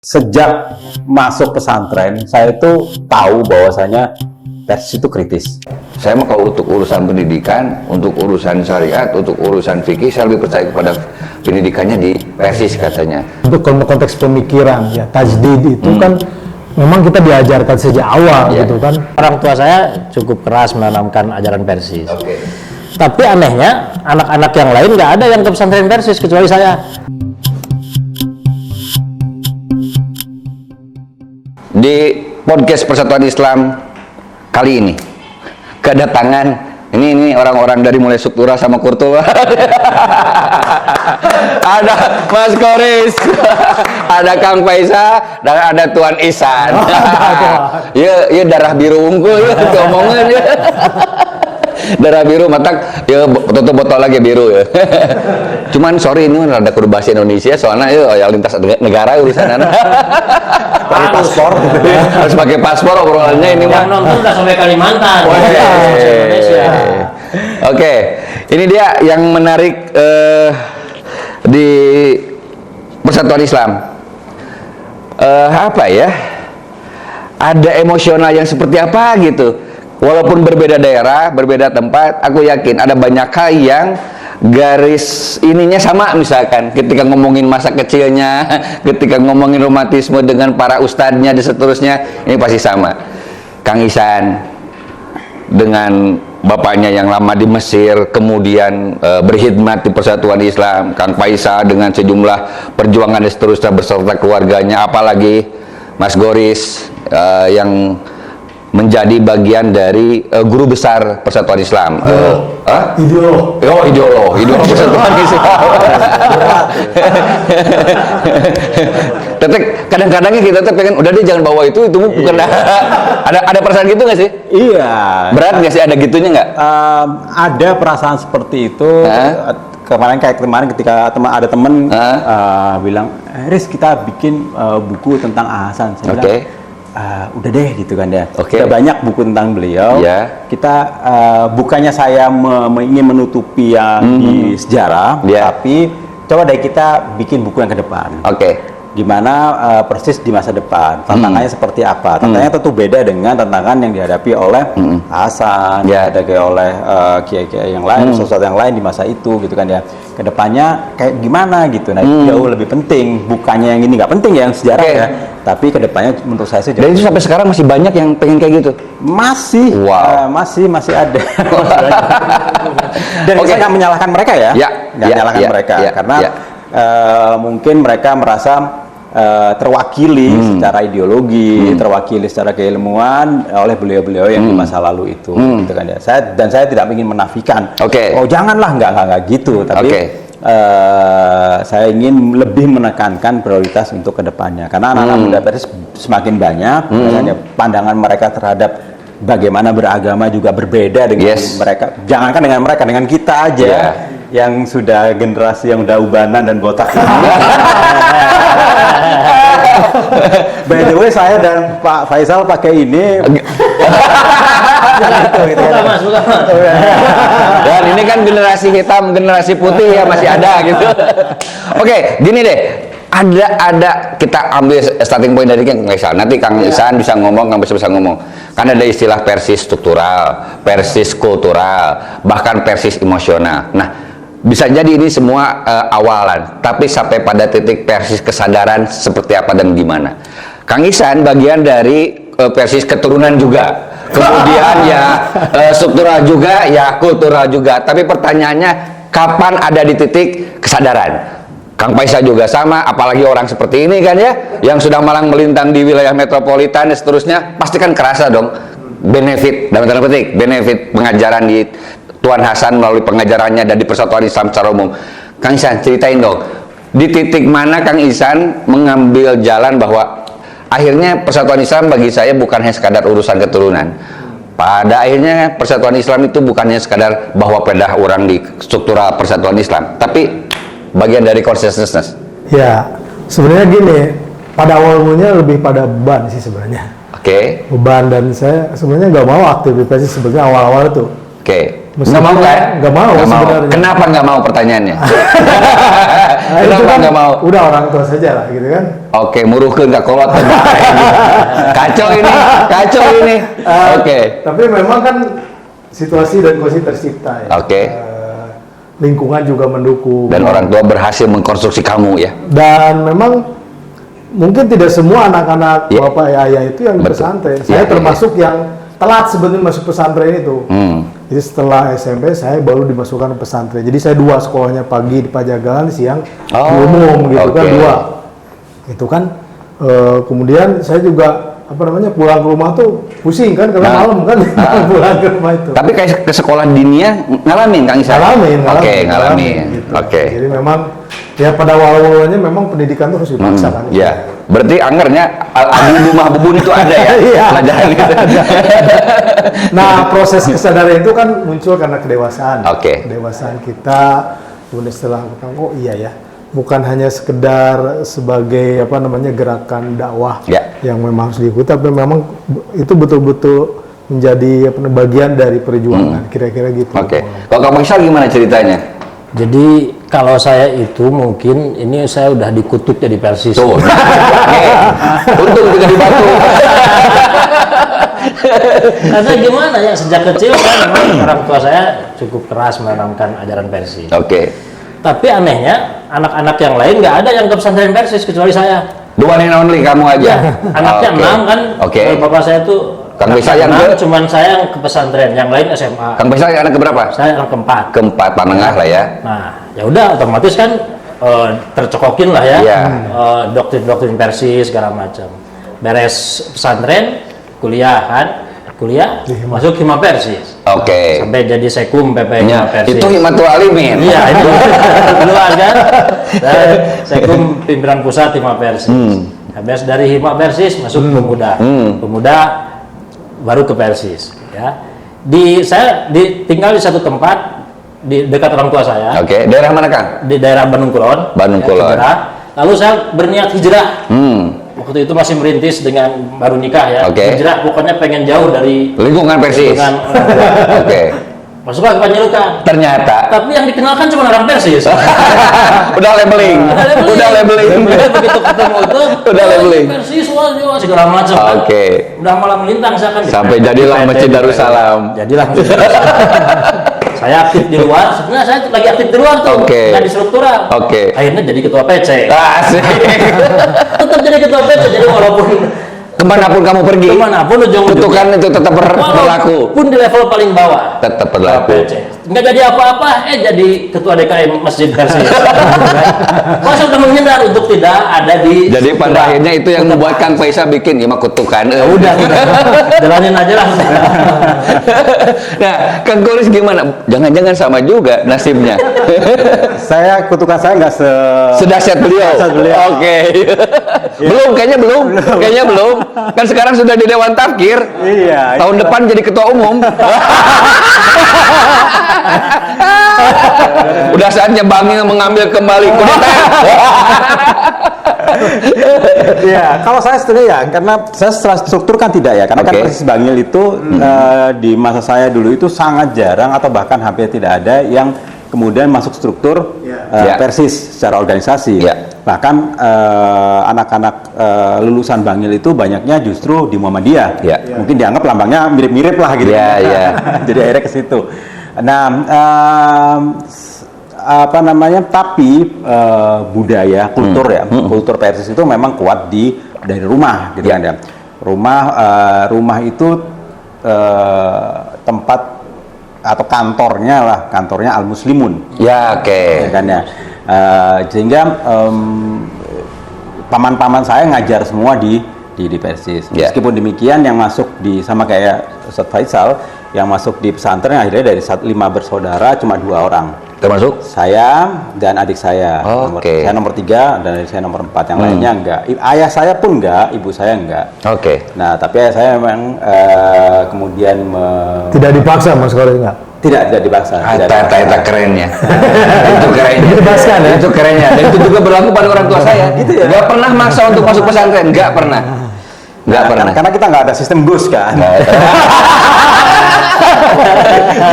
Sejak masuk pesantren, saya itu tahu bahwasanya Persis itu kritis. Saya mah kalau untuk urusan pendidikan, untuk urusan syariat, untuk urusan fikih, saya lebih percaya kepada pendidikannya di Persis katanya. Untuk konteks pemikiran, ya tajdid itu kan memang kita diajarkan sejak awal gitu kan. Orang tua saya cukup keras menanamkan ajaran Persis. Oke. Tapi anehnya anak-anak yang lain nggak ada yang ke pesantren Persis kecuali saya. Di podcast Persatuan Islam kali ini kedatangan ini orang-orang dari mulai Struktural sama Kurtua. Ada Mas Koris, ada Kang Faisa, dan ada Tuan Ihsan. Ya darah biru unggul ya ngomongnya ya. Darah biru matak ya tutup botol lagi biru ya. Cuman sorry ini rada kudu bahasa Indonesia soalnya ya lintas negara urusanana. Pakai paspor Harus pakai paspor obrolannya ini mah. Yang nonton udah sampai Kalimantan. Indonesia. Oke, ini dia yang menarik di Persatuan Islam. Apa ya? Ada emosional yang seperti apa gitu. Walaupun berbeda daerah, berbeda tempat, aku yakin ada banyak hal yang garis ininya sama. Misalkan ketika ngomongin masa kecilnya, ketika ngomongin romantisme dengan para ustadznya dan seterusnya, ini pasti sama. Kang Ihsan dengan bapaknya yang lama di Mesir, kemudian berkhidmat di Persatuan Islam. Kang Faisa dengan sejumlah perjuangan dan seterusnya beserta keluarganya, apalagi Mas Goris yang menjadi bagian dari guru besar Persatuan Islam. Ideolog Persatuan Islam. Tapi kadang-kadangnya kita tuh pengen udah deh jangan bawa itu bukan ada perasaan gitu nggak sih? Iya. Berat nggak sih ada gitunya nggak? Ada perasaan seperti itu. Kemarin ketika ada temen bilang, Riz kita bikin buku tentang Ahsan. Saya bilang, udah deh gitu kan ya. Udah banyak buku tentang beliau. Kita bukannya saya ingin menutupi yang di sejarah, tapi coba deh kita bikin buku yang ke depan. Gimana Persis di masa depan, tantangannya seperti apa? Tantangannya tentu beda dengan tantangan yang dihadapi oleh Hasan, dihadapi oleh kiai-kiai yang lain, sesuatu yang lain di masa itu gitu kan ya. Kedepannya kayak gimana gitu. Nah itu jauh lebih penting, bukannya yang ini nggak penting ya yang sejarah ya, tapi kedepannya menurut saya sih. Dan itu sampai sekarang masih banyak yang pengen kayak gitu. Masih, masih ada. Dan saya nggak menyalahkan mereka ya, nggak menyalahkan mereka karena mungkin mereka merasa terwakili secara ideologi, terwakili secara keilmuan oleh beliau-beliau yang di masa lalu itu, gitu kan ya. Saya tidak ingin menafikan. Oh janganlah, nggak gitu. Tapi saya ingin lebih menekankan prioritas untuk kedepannya, karena anak-anak muda Persis semakin banyak, misalnya pandangan mereka terhadap bagaimana beragama juga berbeda dengan mereka. Jangankan dengan mereka, dengan kita aja. Yang sudah generasi yang udah ubanan dan botak. By the way, saya dan Pak Faisal pakai ini. Dan ini kan generasi hitam, generasi putih ya masih ada gitu. Oke, gini deh. Ada kita ambil starting point dari Kang Ihsan. Nanti Kang Ihsan bisa ngomong, Kang bisa ngomong. Kan ada istilah Persis struktural, Persis kultural, bahkan Persis emosional. Nah, bisa jadi ini semua awalan, tapi sampai pada titik Persis kesadaran seperti apa dan gimana. Kang Ihsan bagian dari Persis keturunan juga, kemudian ya struktural juga, ya kultural juga. Tapi pertanyaannya, kapan ada di titik kesadaran? Kang Faisa juga sama, apalagi orang seperti ini kan ya, yang sudah malang melintang di wilayah metropolitan dan seterusnya, pasti kan kerasa dong benefit, dalam tanda petik, benefit pengajaran di Tuan Hasan melalui pengajarannya dan di Persatuan Islam secara umum. Kang Ihsan, ceritain dong, di titik mana Kang Ihsan mengambil jalan bahwa akhirnya Persatuan Islam bagi saya bukan hanya sekadar urusan keturunan. Pada akhirnya Persatuan Islam itu bukannya sekadar bahwa pedah orang di struktural Persatuan Islam, tapi bagian dari consciousness. Ya, sebenarnya gini, pada awal mulanya lebih pada beban sih sebenarnya. Beban, dan saya sebenarnya nggak mau aktivitasnya sebenarnya awal-awal itu. Nggak mau kan? Nggak mau sebenarnya. Kenapa nggak mau pertanyaannya? Nah, itu Kenapa kan nggak mau? udah orang tua saja lah gitu kan. Oke, muruhkeun ka kolot. Kacau ini. Oke. Tapi memang kan situasi dan kondisi tercipta ya. Oke. Lingkungan juga mendukung. Dan orang tua berhasil mengkonstruksi kamu ya. Dan memang mungkin tidak semua anak-anak Ya. bapak ayah itu yang di Betul. pesantren. Ya, Saya ya, termasuk yang telat sebetulnya masuk pesantren itu. Jadi setelah SMP saya baru dimasukkan ke pesantren. Jadi saya 2 sekolahnya, pagi di Pajagalan, siang di umum gitu kan, 2. Itu kan kemudian saya juga pulang ke rumah tuh pusing kan karena malam kan pulang ke rumah itu. Tapi kayak ke sekolah dinia ngalamin Kang Isa? Ngalamin. Ngalamin. Gitu. Oke. Jadi memang ya pada awal-awalnya memang pendidikan itu harus dipaksa kan. Ya, berarti anggernya adi rumah bubun itu ada ya? Iya. Pelajaran itu. Nah, proses kesadaran itu kan muncul karena kedewasaan. Oke. Kedewasaan kita, kemudian setelah oh iya ya, bukan hanya sekedar sebagai gerakan dakwah Ya. yang memang harus diikuti, tapi memang itu betul-betul menjadi bagian dari perjuangan, kira-kira gitu. Oke. Kalau Kang Faisal gimana ceritanya? Jadi kalau saya itu mungkin ini saya udah dikutuk jadi Persis. Tuh. Untung juga dibantu. Karena gimana ya, sejak kecil kan memang orang tua saya cukup keras menanamkan ajaran Persis. Oke. Tapi anehnya anak-anak yang lain nggak ada yang ke pesantren Persis kecuali saya. The one and only kamu aja. Ya, anaknya Oke. 6 kan. Oke. Bapak saya tuh Kang Faisal yang cuman saya yang ke pesantren, yang lain SMA. Kang Faisal anak keberapa? Saya anak keempat. Keempat, panengah lah ya. Nah, ya udah otomatis kan tercokokin lah ya. Iya. Doktrin-doktrin Persis segala macam. Beres pesantren, kuliah kan. Kuliah masuk Hima Persis. Oke. Sampai jadi sekum PP Ya, Hima Persis. itu Himatul Alimin. Iya, itu duluan kan. Sekum pimpinan pusat Hima Persis. Habis dari Hima Persis masuk Pemuda. Pemuda baru ke Persis ya. Saya tinggal di satu tempat di dekat orang tua saya. Oke, daerah mana Kang? Di daerah Bandung Kulon. Bandung Kulon. Hijrah. Lalu saya berniat hijrah. Waktu itu masih merintis dengan baru nikah ya. Oke. Hijrah pokoknya pengen jauh dari Lingkungan Persis. lingkungan orang tua. Oke. Masuklah ke Panjalukan. Ternyata Tapi yang dikenalkan cuma orang Persis. udah labeling. Udah labeling. Begitu ketemu itu, Udah labeling. Persis segala macam. Oke. Udah malah melintang saya kan. Sampai jadilah Masjid Darussalam. Jadilah Masjid Darussalam. Saya aktif di luar, sebenarnya saya lagi aktif di luar tuh, Oke. nggak di struktural. Oke. Akhirnya jadi ketua PC. Asik. Tetap jadi ketua PC, jadi walaupun Kemanapun kamu pergi, kemanapun ujung-ujungnya. kutukan itu tetap berlaku. Walaupun di level paling bawah. Tetap berlaku. PC. Nggak jadi apa-apa, jadi ketua DKM Masjid Persis. Masa udah menghindar untuk tidak ada di. Jadi pada struktural. akhirnya itu yang membuat Kang Faisal bikin Ima kutukan. Udah. Jalanin aja lah. Nah, Kang Kolis gimana? Jangan-jangan sama juga nasibnya. Kutukan saya nggak Sedahsyat beliau. Sedahsyat beliau. Oke. Kayaknya belum. Kan sekarang sudah di Dewan Tafkir. Iya. Tahun depan jadi ketua umum. Udah saatnya Bangil mengambil kembali kudeta. Iya, kalau saya setuju ya, karena saya secara struktur kan tidak ya, karena kan Oke. Persis Bangil itu di masa saya dulu itu sangat jarang atau bahkan hampir tidak ada yang kemudian masuk struktur Ya. Persis secara organisasi. Ya. Bahkan anak-anak lulusan Bangil itu banyaknya justru di Muhammadiyah. Ya. Mungkin dianggap lambangnya mirip-mirip lah gitu. Ya, ya. Jadi akhirnya ke situ. Nah, tapi budaya kultur kultur Persis itu memang kuat dari rumah gitu kan ya. Rumah itu tempat atau kantornya Al Muslimun Ya, oke. ya kan ya. Sehingga paman-paman saya ngajar semua di Persis. Ya. Meskipun demikian yang masuk sama kayak Ustadz Faisal yang masuk di pesantren akhirnya dari 5 bersaudara cuma 2 orang. Termasuk? Saya dan adik saya. Oke. Saya nomor 3 dan adik saya nomor 4. Yang lainnya enggak. Ayah saya pun enggak, ibu saya enggak. Oke. Nah, tapi ayah saya memang kemudian Tidak dipaksa Mas Kolis enggak? tidak dipaksa. tidak dipaksa. Eta kerennya. Itu kerennya. Dibebaskan ya? Itu kerennya. Dan itu juga berlaku pada orang tua saya. Gitu ya. Gak pernah maksa untuk masuk pesantren. Gak pernah. Gak pernah. Karena kita nggak ada sistem GUS kan.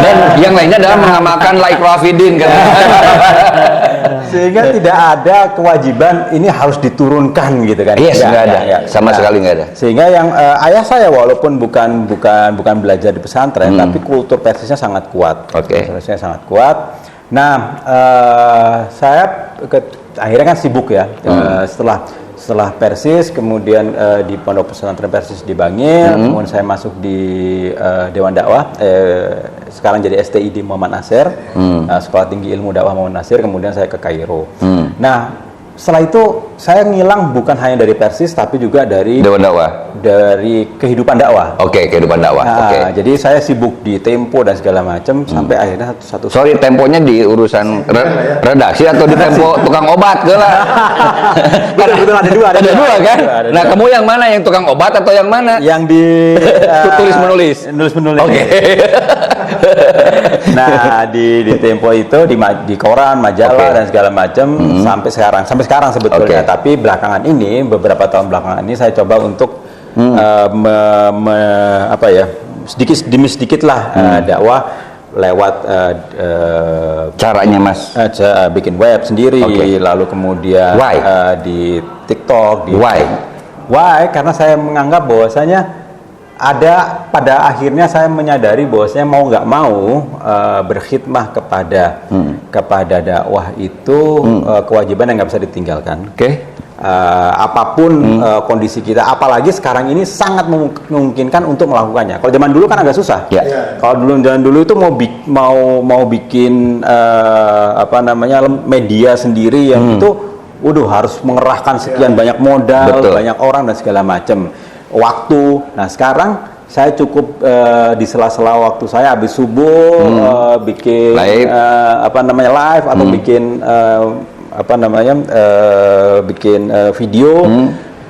Dan yang lainnya adalah mengamalkan like Rafidin kan. Sehingga tidak ada kewajiban ini harus diturunkan gitu kan. Yes, nggak ada. Sama sekali nggak ada. Sehingga yang ayah saya walaupun bukan belajar di pesantren, tapi kultur persisnya sangat kuat. Oke. Persisnya sangat kuat. Nah, saya akhirnya kan sibuk ya. Setelah Persis, kemudian di Pondok Pesantren Persis di Bangil, kemudian saya masuk di Dewan Dakwah, sekarang jadi STID Muhammad Nasir, Sekolah Tinggi Ilmu Dakwah Muhammad Nasir, kemudian saya ke Kairo. Nah, setelah itu saya ngilang bukan hanya dari Persis, tapi juga dari Dewan Dakwah, dari kehidupan dakwah. Oke, kehidupan dakwah. Nah, jadi saya sibuk di Tempo dan segala macam sampai akhirnya satu. Sorry, Temponya di urusan redaksi atau di Tempo tukang obat ke lah? Betul ada dua kan? Ada Nah, dua. kamu yang mana, yang tukang obat atau yang mana? Yang di Tulis menulis. Oke. Nah, di Tempo itu di koran, majalah dan segala macam sampai sekarang sebetulnya. Tapi belakangan ini, beberapa tahun belakangan ini saya coba untuk sedikit demi sedikit lah dakwah lewat Caranya, Mas? bikin web sendiri, lalu kemudian di TikTok. Why? Karena saya menganggap bahwasanya pada akhirnya saya menyadari bahwasanya mau nggak mau berkhidmah kepada dakwah itu kewajiban yang nggak bisa ditinggalkan. Apapun kondisi kita, apalagi sekarang ini sangat memungkinkan untuk melakukannya. Kalau zaman dulu kan agak susah. Kalau zaman dulu itu mau bikin media sendiri yang itu, harus mengerahkan sekian banyak modal, banyak orang dan segala macam, waktu. Nah, sekarang saya cukup di sela-sela waktu saya habis subuh bikin live atau bikin bikin video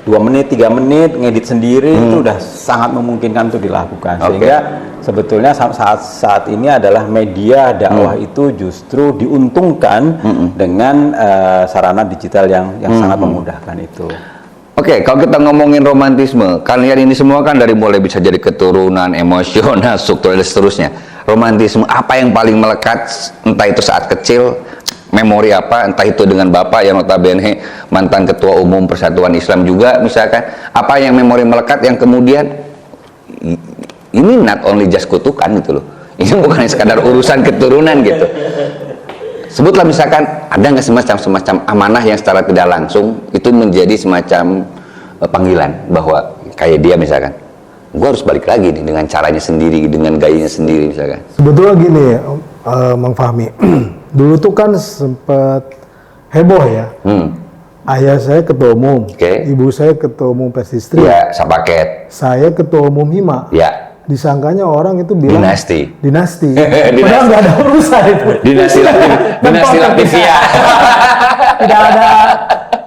2 menit, 3 menit, ngedit sendiri, itu udah sangat memungkinkan untuk dilakukan. Sehingga sebetulnya saat ini adalah media dakwah itu justru diuntungkan dengan sarana digital yang sangat memudahkan itu. Oke, kalau kita ngomongin romantisme, kalian ini semua kan dari mulai bisa jadi keturunan, emosional, struktural dan seterusnya. Romantisme apa yang paling melekat, entah itu saat kecil, memori apa, entah itu dengan bapak yang notabene mantan ketua umum Persatuan Islam juga misalkan, apa yang memori melekat yang kemudian ini not only just kutukan gitu loh, ini bukan sekadar urusan keturunan gitu. Sebutlah misalkan ada nggak semacam amanah yang secara tidak langsung itu menjadi semacam panggilan bahwa kayak dia misalkan, gue harus balik lagi nih dengan caranya sendiri, dengan gayanya sendiri misalkan. Sebetulnya gini, Mang Fahmi, dulu tuh kan sempet heboh ya. Ayah saya ketua umum, ibu saya ketua umum Persistri, Sapaket. Saya ketua umum Hima. Disangkanya orang itu bilang dinasti. Padahal nggak ada urusan itu. Dinasti Latifia. Tidak ada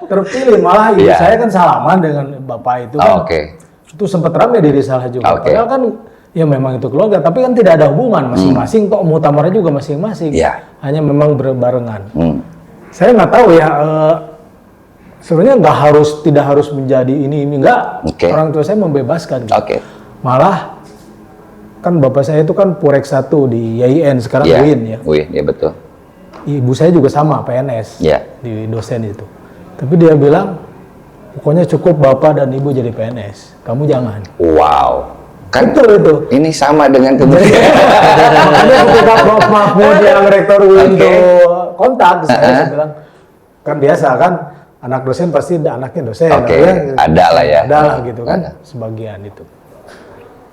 terpilih, malah ibu saya kan salaman dengan bapak itu kan. Itu sempat ramai di Risalah juga. Padahal kan ya memang itu keluarga, tapi kan tidak ada hubungan masing-masing. Kok muktamarnya juga masing-masing. Hanya memang berbarengan. Saya nggak tahu ya. Sebenarnya tidak harus menjadi ini enggak. Orang tua saya membebaskan. Malah kan bapak saya itu kan Purek 1 di YIN, sekarang UIN ya. UIN, ya betul. Ibu saya juga sama, PNS, di dosen itu. Tapi dia bilang, pokoknya cukup bapak dan ibu jadi PNS, kamu jangan. Wow. Kan betul itu. Ini sama dengan kemudian. Ada ketika Prof. Mahfud yang rektor UIN itu kontak, saya bilang, kan biasa kan, anak dosen pasti anaknya dosen. Ada lah ya. Ada lah gitu kan, sebagian itu.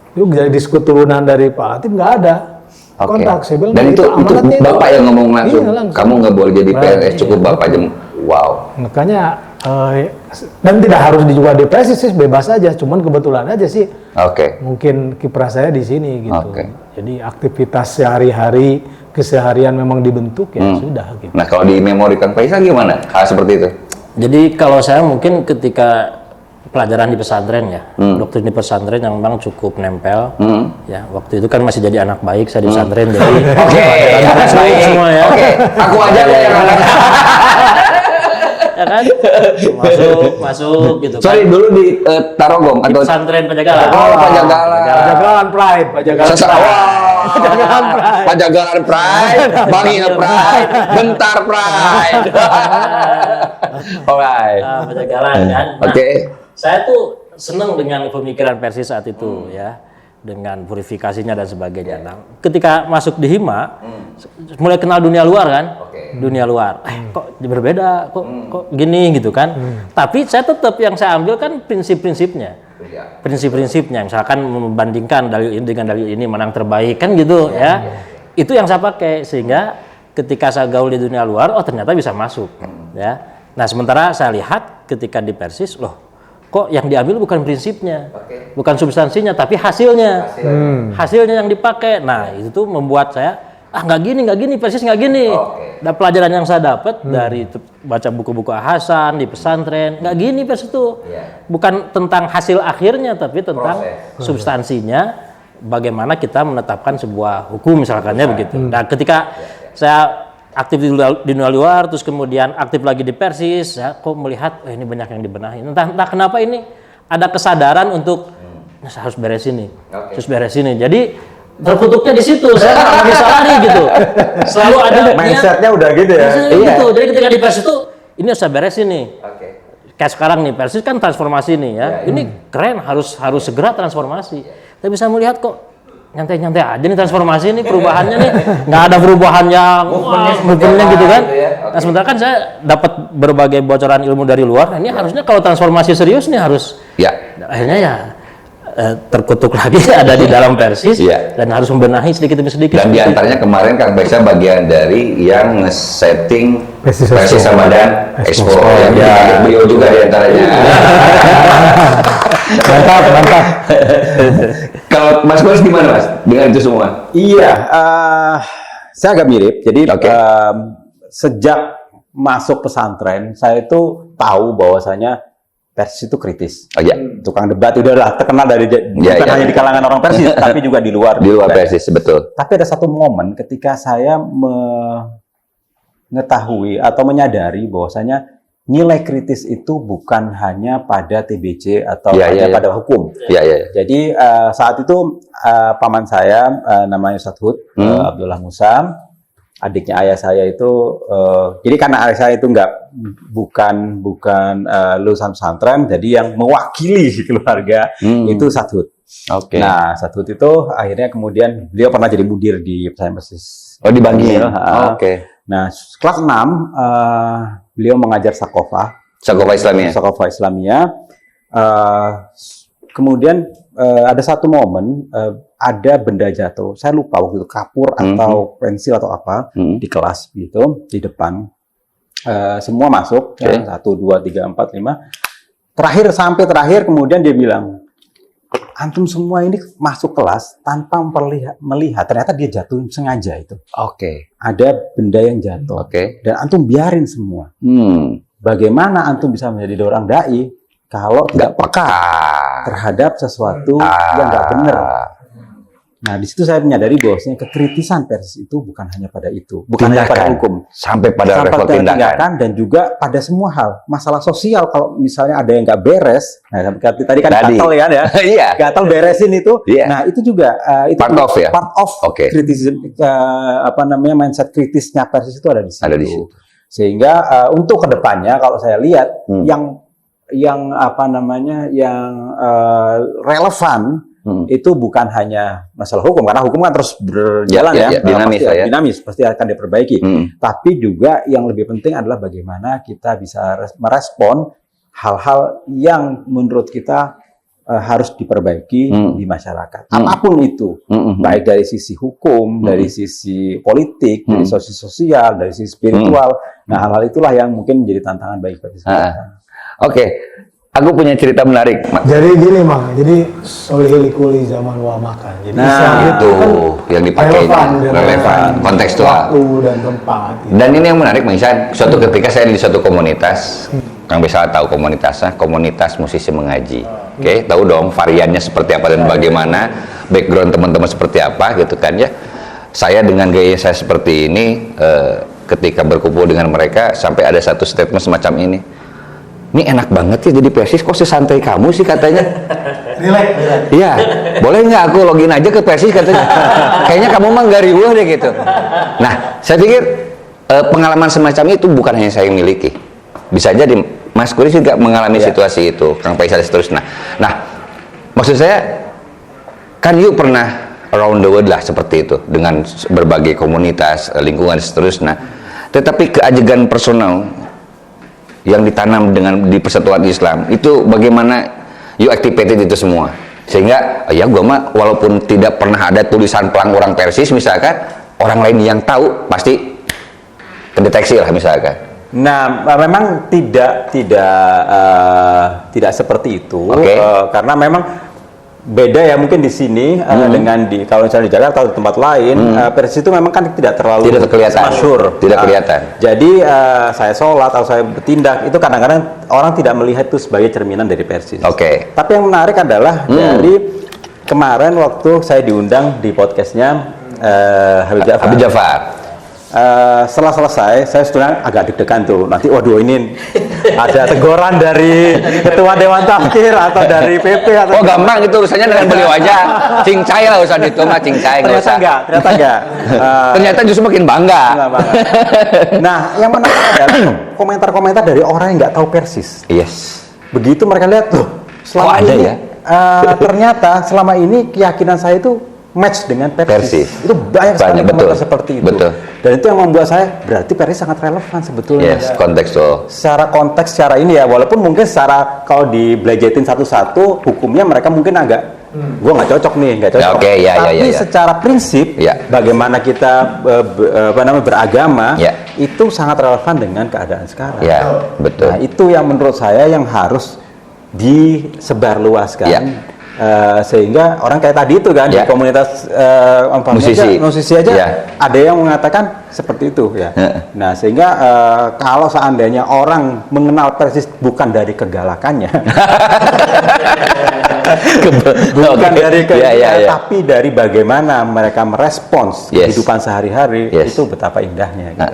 Itu jadi diskut turunan dari Pak Latif nggak ada kontak. Saya bilang, dan itu bapak yang ngomong langsung, langsung. Kamu nggak boleh jadi PNS, cukup bapak aja. Wow. Makanya dan tidak harus juga depresi sih, bebas aja. Cuman kebetulan aja sih. Mungkin kiprah saya di sini gitu. Jadi aktivitas sehari-hari, keseharian memang dibentuk ya sudah. Gitu. Nah kalau dimemorikan Faisal gimana hal seperti itu? Jadi kalau saya mungkin ketika pelajaran di pesantren ya, doktrin di pesantren yang memang cukup nempel. Ya, waktu itu kan masih jadi anak baik saya di pesantren, jadi anak baik semua ya. Aku aja yang anak. Ya kan? Masuk gitu kan. Sorry, dulu di Tarogong di atau pesantren Pajagalan. Pajagalan. Pajagalan Pride, Pajagalan Pride. Pajagalan Pride, Bangil Pride, Bentar Pride. Alright. Pajagalan kan. Nah, Oke. Saya tuh senang dengan pemikiran Persis saat itu ya, dengan purifikasinya dan sebagainya. Nah, ketika masuk di Hima, mulai kenal dunia luar kan, dunia luar. Kok berbeda, kok gini gitu kan. Tapi saya tetap yang saya ambil kan prinsip-prinsipnya. Prinsip-prinsipnya, misalkan membandingkan dalil ini dengan dalil ini mana yang terbaik kan gitu ya. Itu yang saya pakai sehingga ketika saya gaul di dunia luar, oh ternyata bisa masuk ya. Nah sementara saya lihat ketika di Persis, loh kok yang diambil bukan prinsipnya, bukan substansinya, tapi hasilnya. Hasilnya yang dipakai. Nah itu tuh membuat saya nggak gini, Persis nggak gini. Dan pelajaran yang saya dapat dari baca buku-buku Hasan di pesantren, nggak gini Persis itu. Bukan tentang hasil akhirnya, tapi tentang substansinya. Bagaimana kita menetapkan sebuah hukum misalkannya begitu. Nah ketika saya aktif di dunia luar, terus kemudian aktif lagi di Persis, saya kok melihat ini banyak yang dibenahi. Entah kenapa ini ada kesadaran untuk saya harus beres ini, harus beres ini. Jadi terkutuknya di situ, saya nggak bisa lari gitu. Selalu ada mindsetnya udah gitu ya. Gitu. Jadi ketika di Persis itu ini harus saya beres ini. Kayak sekarang nih Persis kan transformasi nih ya. Ini keren, harus segera transformasi. Tapi bisa melihat kok nyantai-nyantai aja nih transformasi ini, perubahannya nih nggak ada perubahan yang movementnya gitu kan. Nah sementara kan saya dapat berbagai bocoran ilmu dari luar. Nah, ini harusnya kalau transformasi serius nih harus akhirnya ya terkutuk lagi ada di dalam Persis dan harus membenahi sedikit demi sedikit. Dan diantaranya kemarin Kang Beksa bagian dari yang nge-setting Persis Ramadan Expo yang beliau juga diantaranya. Mantap. Kalau Mas Bos gimana Mas dengan itu semua? Iya, saya agak mirip. Jadi sejak masuk pesantren, saya itu tahu bahwasanya Persis itu kritis. Tukang debat itu adalah terkenal dari bukan hanya di kalangan orang Persis, tapi juga di luar. Di luar Persis, betul. Tapi ada satu momen ketika saya mengetahui atau menyadari bahwasanya nilai kritis itu bukan hanya pada TBC atau pada hukum. Jadi saat itu paman saya namanya Ustadz Hud, Abdullah Musa, adiknya ayah saya itu, jadi karena ayah saya itu bukan lulusan pesantren, jadi yang mewakili keluarga itu Ustadz Hud. Nah Ustadz Hud itu akhirnya kemudian beliau pernah jadi mudir di pesantren Persis. Oh di Bangil. Nah kelas 6 beliau mengajar Sakofa Islamiyah. Kemudian ada satu momen ada benda jatuh. Saya lupa waktu itu kapur atau pensil atau apa di kelas gitu di depan. Semua masuk 1, 2, 3, 4, 5. Terakhir kemudian dia bilang, antum semua ini masuk kelas tanpa melihat ternyata dia jatuh sengaja itu. Ada benda yang jatuh. Dan antum biarin semua. Bagaimana antum bisa menjadi orang dai kalau tidak peka terhadap sesuatu yang nggak benar? Nah, di situ saya menyadari bahwasanya kekritisan Persis itu bukan hanya pada itu, bukan hanya pada hukum, sampai pada level tindakan dan juga pada semua hal. Masalah sosial, kalau misalnya ada yang nggak beres, nah tadi kan gatal ya, gatal beresin itu. Nah, itu juga itu part of kritisisme, mindset kritisnya Persis itu ada di situ. Sehingga untuk kedepannya kalau saya lihat yang relevan itu bukan hanya masalah hukum, karena hukum kan terus berjalan dinamis, pasti akan diperbaiki. Tapi juga yang lebih penting adalah bagaimana kita bisa merespon hal-hal yang menurut kita harus diperbaiki di masyarakat. Apapun itu, baik dari sisi hukum, dari sisi politik, dari sisi sosial, dari sisi spiritual. Nah, hal-hal itulah yang mungkin menjadi tantangan bagi kita. Aku punya cerita menarik. Jadi gini Mang, jadi solihili zaman wa makan. Jadi itu kan yang dipakai relevan, kontekstual, waktu dan tempat. Dan ini yang menarik, Mang Ihsan. Suatu ketika saya di suatu komunitas, Kang bisa tahu komunitasnya, komunitas musisi mengaji. Tahu dong variannya seperti apa dan bagaimana, background teman-teman seperti apa gitu kan ya. Saya dengan gaya saya seperti ini, ketika berkumpul dengan mereka sampai ada satu statement semacam ini. ini enak banget ya jadi Persis, kok sesantai kamu sih katanya. Relax. Iya, boleh nggak aku login aja ke Persis katanya. Kayaknya kamu mah nggak riuh deh gitu. Nah, saya pikir pengalaman semacam itu bukan hanya saya yang miliki. Bisa jadi Mas Kuris juga mengalami situasi itu, Kang Faisal seterusnya. Nah, maksud saya kan you pernah around the world lah seperti itu dengan berbagai komunitas, lingkungan seterusnya. Tetapi keajegan personal yang ditanam di persatuan Islam itu bagaimana you activated itu semua, sehingga ya gua mah walaupun tidak pernah ada tulisan pelang orang Persis misalkan, orang lain yang tahu pasti kedeteksi lah misalkan. Nah, memang tidak seperti itu, karena memang beda ya mungkin di sini dengan kalau misalnya di Jakarta atau di tempat lain, Persis itu memang kan tidak terlalu masyhur, tidak kelihatan. Jadi saya sholat atau saya bertindak itu kadang-kadang orang tidak melihat itu sebagai cerminan dari Persis. Tapi yang menarik adalah dari kemarin waktu saya diundang di podcastnya Habib Jafar. Setelah selesai, saya sebenarnya agak deg-degan tuh. Nanti, waduh ini ada teguran dari Ketua Dewan Takfir atau dari PP atau gampang itu urusannya dengan beliau aja. Cincai lah urusan itu mah, cincai nggak usah. Ternyata enggak. Ternyata justru makin bangga. Nah, yang menarik adalah komentar-komentar dari orang yang nggak tahu Persis. Yes. Begitu mereka lihat tuh, selama ini ya? Ternyata selama ini keyakinan saya itu match dengan Persis. Itu banyak sekali komentar seperti itu. Dan itu yang membuat saya berarti Persis sangat relevan sebetulnya. Yes, kontekstual. Secara konteks, secara ini ya, walaupun mungkin secara kalau dibelajetin satu-satu, hukumnya mereka mungkin agak, gue nggak cocok nih, nggak cocok. Tapi secara prinsip, bagaimana kita beragama, itu sangat relevan dengan keadaan sekarang. Betul. Nah, itu yang menurut saya yang harus disebarluaskan. Sehingga orang kayak tadi itu kan di komunitas musisi aja ada yang mengatakan seperti itu ya. Nah, sehingga kalau seandainya orang mengenal Persis bukan dari kegalakannya bukan dari tapi dari bagaimana mereka merespons kehidupan sehari-hari, itu betapa indahnya gitu.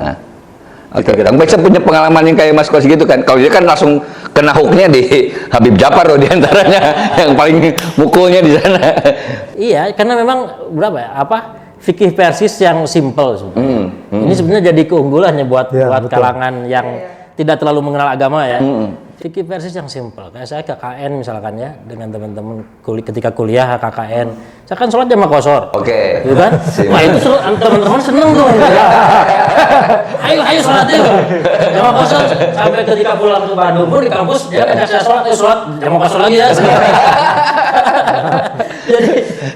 Kang Faisal punya pengalaman yang kayak Mas Kos gitu kan? Kalau dia kan langsung kena hooknya di Habib Jafar loh diantaranya yang paling mukulnya di sana. Iya, karena memang berapa ya? Fikih Persis yang simple sebenarnya. Ini sebenarnya jadi keunggulannya buat kalangan yang tidak terlalu mengenal agama ya. Fikih Persis yang simple. Kayak saya KKN misalkan ya, dengan teman-teman ketika kuliah KKN. Saya kan sholat jamaah qashar. Gitu kan? Wah, itu teman-teman seneng tuh. Ayo sholat yuk. Jamaah qashar sampai ketika pulang ke Bandung pun di kampus dia ngajak saya sholat jamaah qashar lagi ya. Jadi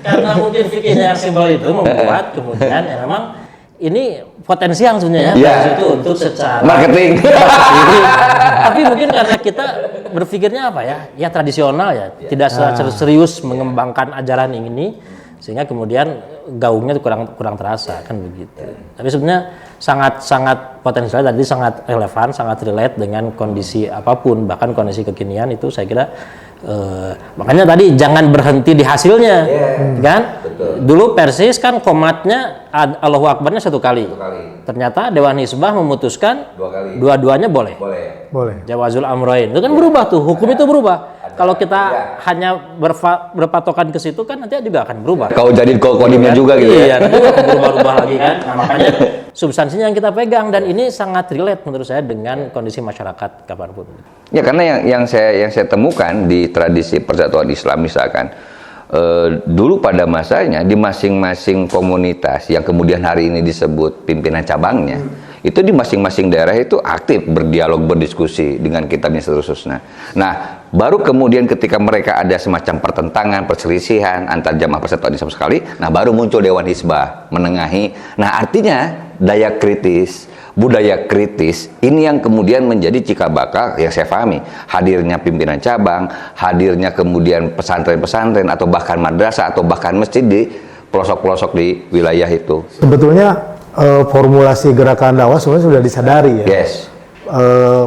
karena mungkin fikihnya yang simpel itu membuat kemudian ya memang ini potensial sebenarnya itu untuk secara marketing. Tapi mungkin karena kita berpikirnya apa ya? Ya tradisional ya, tidak serius mengembangkan ajaran ini sehingga kemudian gaungnya kurang terasa kan begitu. Tapi sebenarnya sangat potensial tadi, sangat relevan, sangat relate dengan kondisi apapun, bahkan kondisi kekinian itu saya kira makanya tadi jangan berhenti di hasilnya, kan? Betul. Dulu Persis kan komatnya Allahu Akbarnya 1 kali. Ternyata Dewan Hizbah memutuskan 2 kali. Dua-duanya boleh. Jawazul amroin. Itu kan berubah tuh, hukum itu berubah. Kalau kita hanya berpatokan ke situ kan nanti juga akan berubah. Kau jadi kodimnya juga gitu ya. Iya, nanti akan berubah-ubah lagi kan. Nah, makanya substansinya yang kita pegang dan ini sangat relate menurut saya dengan kondisi masyarakat kapanpun. Ya karena yang saya temukan di tradisi persatuan Islam misalkan dulu pada masanya di masing-masing komunitas yang kemudian hari ini disebut pimpinan cabangnya itu di masing-masing daerah itu aktif berdialog, berdiskusi dengan kitabnya seterusnya. Nah, baru kemudian ketika mereka ada semacam pertentangan, perselisihan antar jamaah persatuan Islam sekali, nah baru muncul Dewan Hizbah menengahi. Nah, artinya daya kritis, budaya kritis ini yang kemudian menjadi cikal bakal yang saya pahami, hadirnya pimpinan cabang, hadirnya kemudian pesantren-pesantren atau bahkan madrasah atau bahkan masjid di pelosok-pelosok di wilayah itu. Sebetulnya formulasi gerakan dakwah sebenarnya sudah disadari ya. Yes.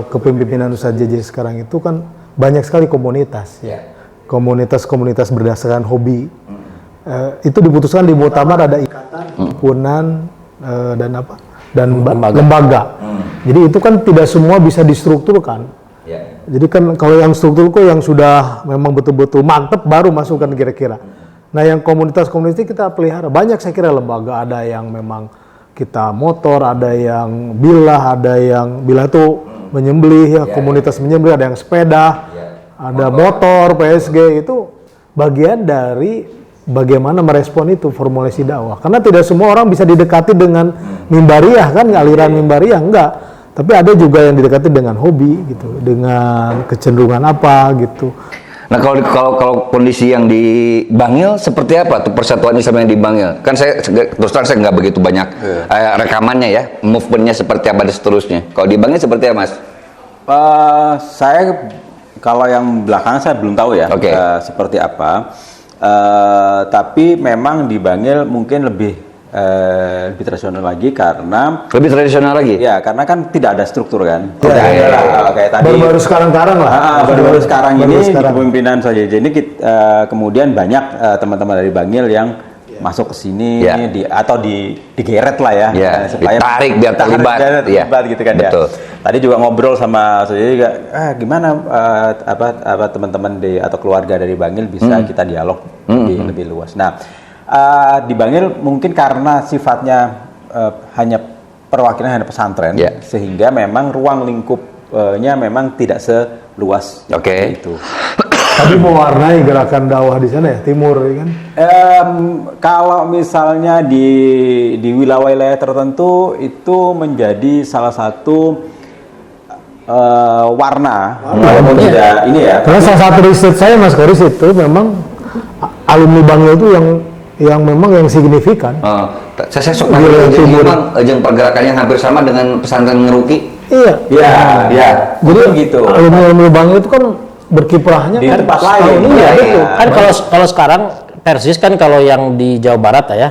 Kepemimpinan Ustadz JJ sekarang itu kan banyak sekali komunitas. Komunitas-komunitas berdasarkan hobi. Itu diputuskan di muktamar ada ikatan, himpunan dan apa? Dan lembaga. Jadi itu kan tidak semua bisa distrukturkan. Jadi kan kalau yang struktur kok yang sudah memang betul-betul mantep baru masukkan kira-kira. Nah yang komunitas-komunitas kita pelihara banyak saya kira lembaga, ada yang memang kita motor, ada yang bilah, ada yang bilah itu menyembelih ya, komunitas menyembelih, ada yang sepeda, ada motor, PSG itu bagian dari bagaimana merespon itu formulasi dakwah. Karena tidak semua orang bisa didekati dengan mimbariah kan, aliran mimbariah enggak. Tapi ada juga yang didekati dengan hobi gitu, dengan kecenderungan apa gitu. Nah kalau kondisi yang di Bangil seperti apa tuh persatuan Islam yang di Bangil? Kan terus terang saya nggak begitu banyak rekamannya ya, movementnya seperti apa dan seterusnya. Kalau di Bangil seperti apa, Mas? Saya kalau yang belakangan saya belum tahu ya seperti apa. Tapi memang di Bangil mungkin lebih tradisional lagi karena lebih tradisional lagi ya, karena kan tidak ada struktur kan. Kayak tadi baru sekarang lah. Baru sekarang ini di kepemimpinan saja. Jadi kemudian banyak teman-teman dari Bangil yang masuk ke sini atau digeret lah ya, supaya ditarik biar terlibat gitu kan. Betul. Tadi juga ngobrol sama saya juga, gimana apa teman-teman atau keluarga dari Bangil bisa kita dialog lebih luas. Nah, di Bangil mungkin karena sifatnya hanya perwakilan hanya pesantren, sehingga memang ruang lingkupnya memang tidak seluas itu. Tapi mewarnai gerakan dakwah di sana ya, timur ya kan? Kalau misalnya di wilayah tertentu itu menjadi salah satu warna, walaupun tidak ini ya. Karena salah satu riset saya Mas Koris itu memang alumni Bangil itu yang memang yang signifikan. Saya sok memang ajang pergerakannya hampir sama dengan pesantren Ngeruki. Iya. Jadi gitu. Alumni Bangil itu kan berkiprahnya di tempat lain. Kan kalau sekarang Persis kan kalau yang di Jawa Barat ya,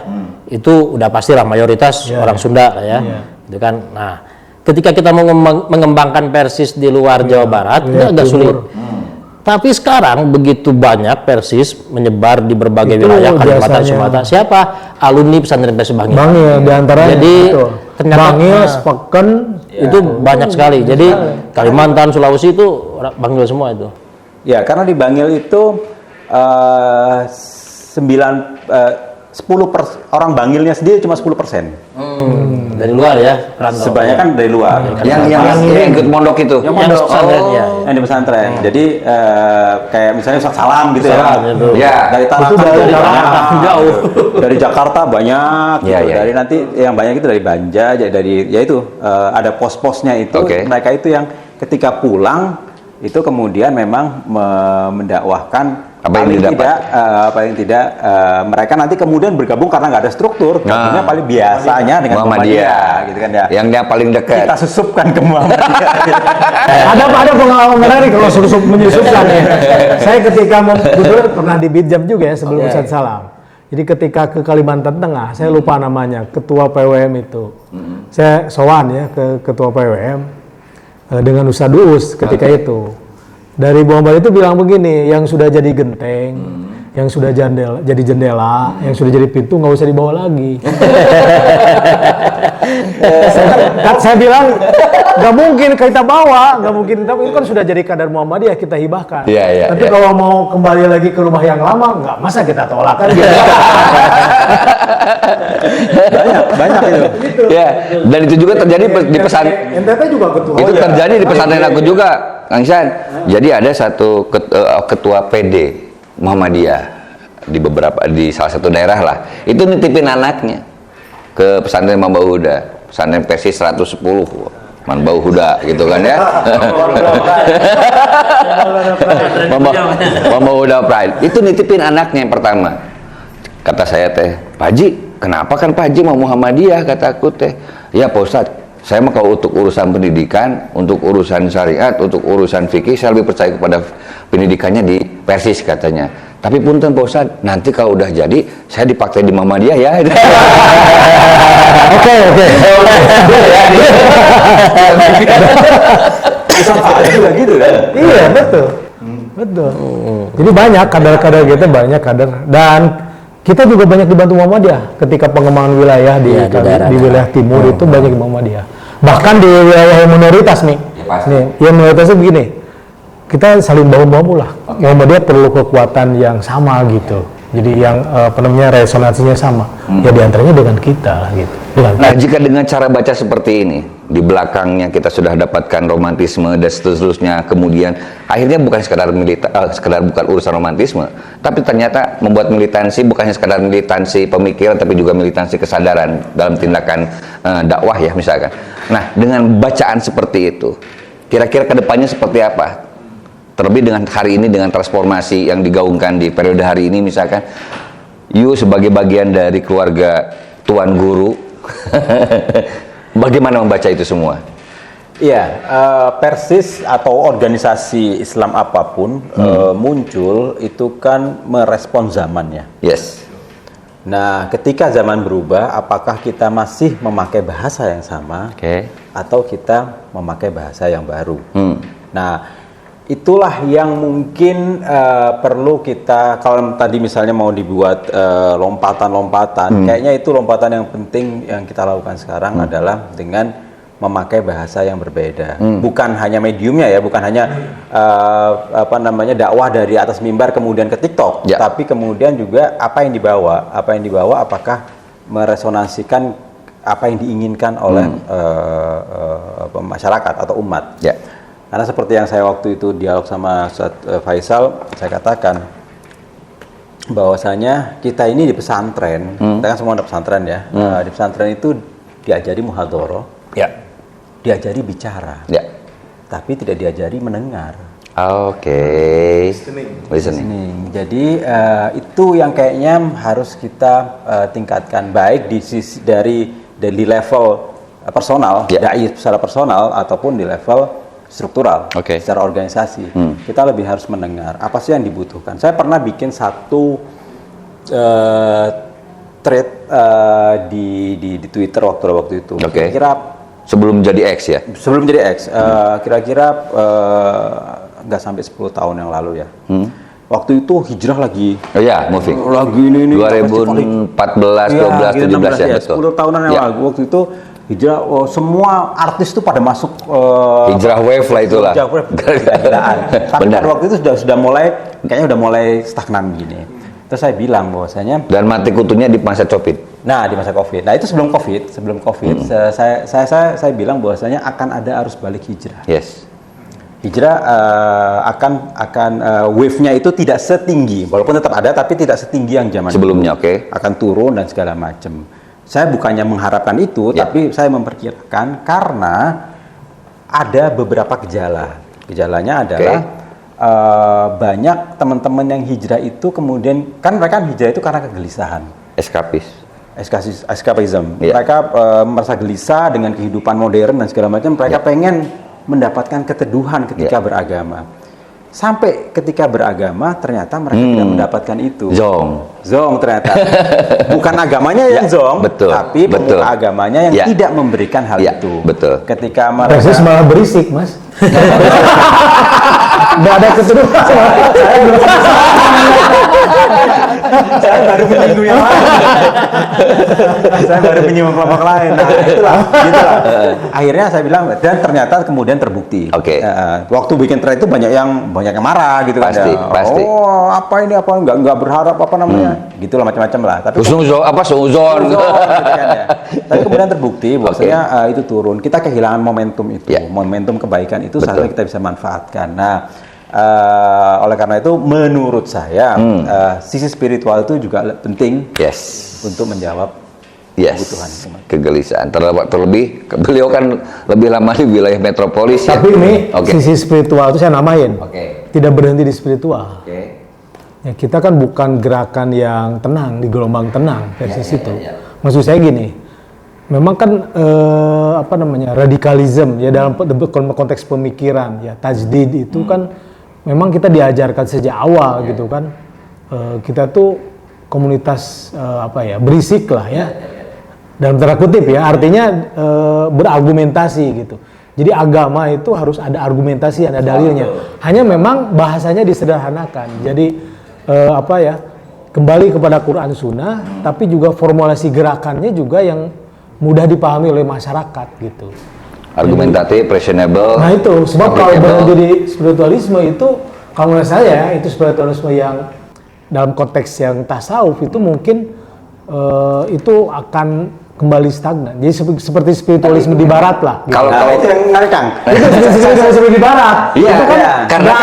itu udah pastilah mayoritas orang Sunda ya. Itu kan. Nah, ketika kita mau mengembangkan Persis di luar Jawa Barat itu agak sulit. Tapi sekarang begitu banyak Persis menyebar di berbagai wilayah Kalimantan, Sumatera. Siapa? Alumni pesantren Persis Bangil. Bangil diantaranya. Jadi ternyata Bangil, Sepeken itu banyak sekali. Jadi Kalimantan, Sulawesi itu Bangil semua itu. Ya, karena di Bangil itu 10% orang Bangilnya sendiri cuma 10%. Dari luar ya, sebanyak kan dari luar. Yang ikut mondok itu. Yang mondok yang di pesantren. Jadi kayak misalnya Ustaz Salam gitu ya. Dari Tarakan jauh. Dari Jakarta banyak. Dari nanti yang banyak itu dari Banja, dari ada pos-posnya itu. Mereka itu yang ketika pulang itu kemudian memang mendakwahkan paling tidak mereka nanti kemudian bergabung karena nggak ada struktur, gabungnya paling biasanya dengan Muhammadiyah gitu kan ya. Yang dia paling dekat. Kita susupkan ke Muhammadiyah. ada pengalaman menarik kalau menyusupkan ya. Saya ketika kebetulan pernah di Bidjam juga ya sebelum Ustaz Salam. Jadi ketika ke Kalimantan Tengah, saya lupa namanya, ketua PWM itu. Saya sowan ya ke ketua PWM dengan Ustaz Uus ketika itu. Dari Muhammad itu bilang begini, yang sudah jadi genteng, yang sudah jadi jendela, yang sudah jadi pintu nggak usah dibawa lagi. saya bilang nggak mungkin kita bawa, nggak mungkin kita, itu kan sudah jadi kadar Muhammadiyah kita hibahkan. Tapi kalau mau kembali lagi ke rumah yang lama, nggak masa kita tolak kan gitu. banyak itu. Ya, dan itu juga terjadi di pesantren. NTT juga ketua. Itu terjadi di pesantren aku juga, Kang Isan. Jadi ada satu ketua PD Muhammadiyah di salah satu daerah lah. Itu nitipin anaknya ke pesantren Mambau Huda, pesantren Persis 110. Mambau Huda gitu kan ya. Mambau Huda Pride. Itu nitipin anaknya yang pertama. Kata saya Pak Haji, kenapa kan Pak Haji mau Muhammadiyah, kata aku ya Pak Ustadz, saya mah kalau untuk urusan pendidikan, untuk urusan syariat, untuk urusan fikih, saya lebih percaya kepada pendidikannya di Persis katanya. Tapi punten Pak Ustadz, nanti kalau udah jadi, saya dipakai di Muhammadiyah ya. Oke. Juga gitu kan? Iya, betul. Jadi banyak kader-kader kita, banyak kader. Dan kita juga banyak dibantu Muhammadiyah ketika pengembangan wilayah di wilayah timur itu banyak Muhammadiyah. Bahkan di wilayah yang minoritas nih. Yang minoritasnya begini. kita saling bahu-bahu lah. Muhammadiyah perlu kekuatan yang sama gitu. Jadi yang resonansinya sama. Ya diantaranya dengan kita lah gitu. Nah, jika dengan cara baca seperti ini, di belakangnya kita sudah dapatkan romantisme dan seterusnya, kemudian akhirnya bukan sekedar bukan urusan romantisme, tapi ternyata membuat militansi bukan hanya sekedar militansi pemikiran, tapi juga militansi kesadaran dalam tindakan dakwah ya misalkan. Nah, dengan bacaan seperti itu, kira-kira kedepannya seperti apa? Terlebih dengan hari ini, dengan transformasi yang digaungkan di periode hari ini misalkan, you sebagai bagian dari keluarga Tuan Guru, bagaimana membaca itu semua? Iya, Persis atau organisasi Islam apapun muncul itu kan merespon zamannya. Yes. Nah, ketika zaman berubah, apakah kita masih memakai bahasa yang sama, atau kita memakai bahasa yang baru? Nah, itulah yang mungkin perlu kita, kalau tadi misalnya mau dibuat lompatan-lompatan, kayaknya itu lompatan yang penting yang kita lakukan sekarang adalah dengan memakai bahasa yang berbeda. Bukan hanya mediumnya ya, bukan hanya dakwah dari atas mimbar kemudian ke TikTok, tapi kemudian juga apa yang dibawa, apakah meresonansikan apa yang diinginkan oleh masyarakat atau umat. Karena seperti yang saya waktu itu dialog sama Ustaz Faisal, saya katakan bahwasanya kita ini di pesantren, kita kan semua ada pesantren ya, di pesantren itu diajari muhadhoroh, diajari bicara, tapi tidak diajari mendengar. Listening. Jadi itu yang kayaknya harus kita tingkatkan, baik di sisi dari level personal, dai secara personal ataupun di level struktural, secara organisasi. Kita lebih harus mendengar apa sih yang dibutuhkan. Saya pernah bikin satu thread di Twitter waktu itu. Kira-kira sebelum jadi X ya? Sebelum jadi X, kira-kira nggak sampai 10 tahun yang lalu ya. Waktu itu hijrah lagi. Moving. Lagi ini 2014, 12, 17 ya, betul. 10 tahunan yang lalu. Waktu itu hijrah, semua artis tuh pada masuk hijrah wave lah itulah. Hijrah wave, tapi pada waktu itu sudah mulai stagnan gini. Terus saya bilang bahwasanya, dan mati kutunya di masa COVID. Nah, di masa COVID. Nah, itu sebelum COVID. Saya bilang bahwasanya akan ada arus balik hijrah. Hijrah akan wave-nya itu tidak setinggi, walaupun tetap ada, tapi tidak setinggi yang zaman sebelumnya. Akan turun dan segala macam. Saya bukannya mengharapkan itu, tapi saya memperkirakan karena ada beberapa gejala. Gejalanya adalah banyak teman-teman yang hijrah itu kemudian, kan mereka hijrah itu karena kegelisahan. Eskapism. Mereka merasa gelisah dengan kehidupan modern dan segala macam. Mereka pengen mendapatkan keteduhan ketika beragama. Sampai ketika beragama ternyata mereka tidak mendapatkan itu. Zong ternyata. Bukan agamanya yang zong, tapi pemuka agamanya yang tidak memberikan hal itu. Ketika mereka Persis malah berisik, Mas. Nggak ada keserupan. Saya baru menyinggung yang lain. Saya baru menyinggung kelompok lain. Nah, itulah. Akhirnya saya bilang, dan ternyata kemudian terbukti. Waktu bikin thread itu banyak yang marah gitu. Pasti. Oh, apa ini, nggak berharap apa namanya, gitulah macam-macam lah. Tapi suzon. Gitu kan, ya. Tapi kemudian terbukti bahwasanya itu turun. Kita kehilangan momentum itu, momentum kebaikan itu seharusnya kita bisa manfaatkan. Nah, oleh karena itu menurut saya sisi spiritual itu juga penting untuk menjawab kebutuhan umat. Kegelisahan. Terlebih beliau kan lebih lama di wilayah metropolis. Tapi ini sisi spiritual itu saya namain. Tidak berhenti di spiritual. Ya, kita kan bukan gerakan yang tenang, di gelombang tenang versi itu. Maksud saya gini, memang kan radikalisme ya dalam konteks pemikiran ya, tajdid itu kan memang kita diajarkan sejak awal gitu kan. Kita tuh komunitas berisik lah ya. Dalam tanda kutip ya, artinya berargumentasi gitu. Jadi agama itu harus ada argumentasi, ada dalilnya. Hanya memang bahasanya disederhanakan. Jadi kembali kepada Quran Sunnah, tapi juga formulasi gerakannya juga yang mudah dipahami oleh masyarakat gitu. argumentatif, reasonable. Nah itu, sebab kalau applicable. menjadi spiritualisme itu, kalau menurut saya itu spiritualisme yang dalam konteks yang tasawuf itu mungkin itu akan kembali stagnan. Jadi seperti spiritualisme di barat lah. Gitu. Kalau Nah, itu yang menarik, Kang. Itu spiritualisme di barat. Iya, itu kan iya. karena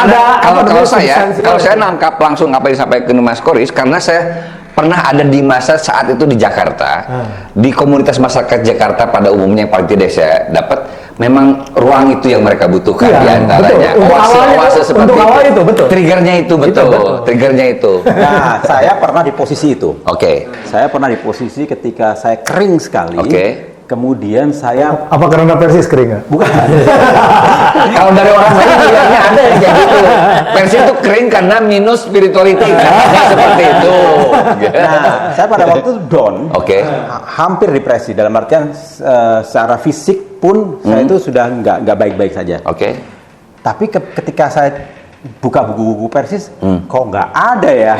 kalau substansi. saya nangkap langsung apa yang disampaikan Mas Koris, karena saya pernah ada di masa saat itu di Jakarta, di komunitas masyarakat Jakarta pada umumnya yang paling tidak saya dapat, memang ruang itu yang mereka butuhkan Iya, di antaranya. betul. Oase seperti untuk awal itu betul. Triggernya itu betul. Triggernya itu. Nah, saya pernah di posisi itu. Oke. Saya pernah di posisi ketika saya kering sekali. Oke. Kemudian saya Apa karena Persis kering nggak? bukan. Kalau dari orang lain bilangnya ada yang kayak gitu. Versi itu kering karena minus spirituality. Katanya seperti itu. Nah, saya pada waktu itu down. Oke. Hampir depresi dalam artian secara fisik pun saya itu sudah nggak baik-baik saja. Oke. Tapi ketika saya buka buku-buku Persis, kok nggak ada ya?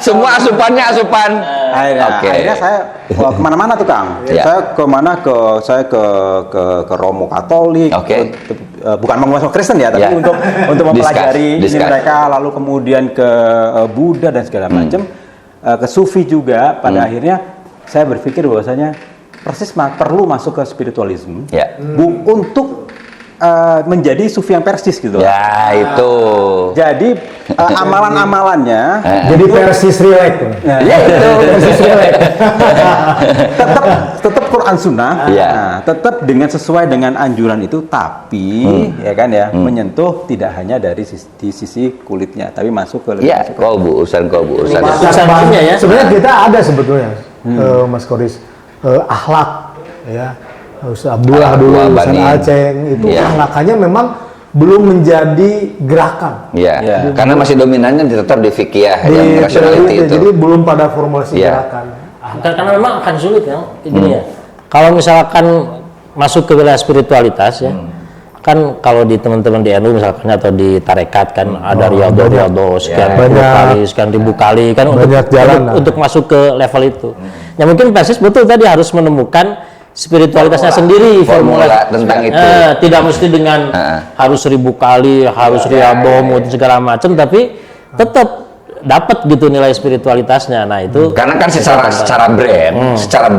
Semua asupannya asupan. Akhirnya saya kemana-mana tuh, Kang. Ya. Saya saya ke Romo Katolik. Oke. Bukan masuk Kristen ya, tapi Ya. untuk mempelajari ini Discuss. mereka, lalu kemudian ke Buddha dan segala macam, ke Sufi juga. Pada akhirnya saya berpikir bahwasanya Persis perlu masuk ke spiritualisme, Ya. untuk menjadi Sufi yang Persis gitu. Ya, itu. Jadi amalan-amalannya Jadi Persis relax. Ya, itu. tetap Quran Sunnah, Iya. nah, tetap sesuai dengan anjuran itu, tapi ya kan ya, menyentuh tidak hanya dari di sisi kulitnya, tapi masuk ke Ya, masuk ke- urusan Substansinya ya. Sebenarnya kita ada sebetulnya, Mas Koris, akhlak, ya. Ustaz Abdullah dulu, Abdullah Ustaz Bani. Aceh, itu Iya. akhlakannya memang belum menjadi gerakan. Ya, Ya. karena masih dominannya tetap di fikih Di yang rationality itu. Jadi belum pada formulasi Iya. gerakan. Karena memang akan sulit ya, gini ya. Kalau misalkan masuk ke wilayah spiritualitas ya, kan kalau di teman-teman di NU misalkan atau di tarekat kan ada riyadhah sekian puluh Banyak. kali, sekian ribu kali kan Banyak jalan lah. untuk masuk ke level itu. Ya mungkin Persis betul tadi harus menemukan spiritualitasnya sendiri, Formula tentang itu. tidak mesti dengan harus 1000 kali, harus riyadhah segala macam, tapi tetap dapat gitu nilai spiritualitasnya. Nah itu Karena kan secara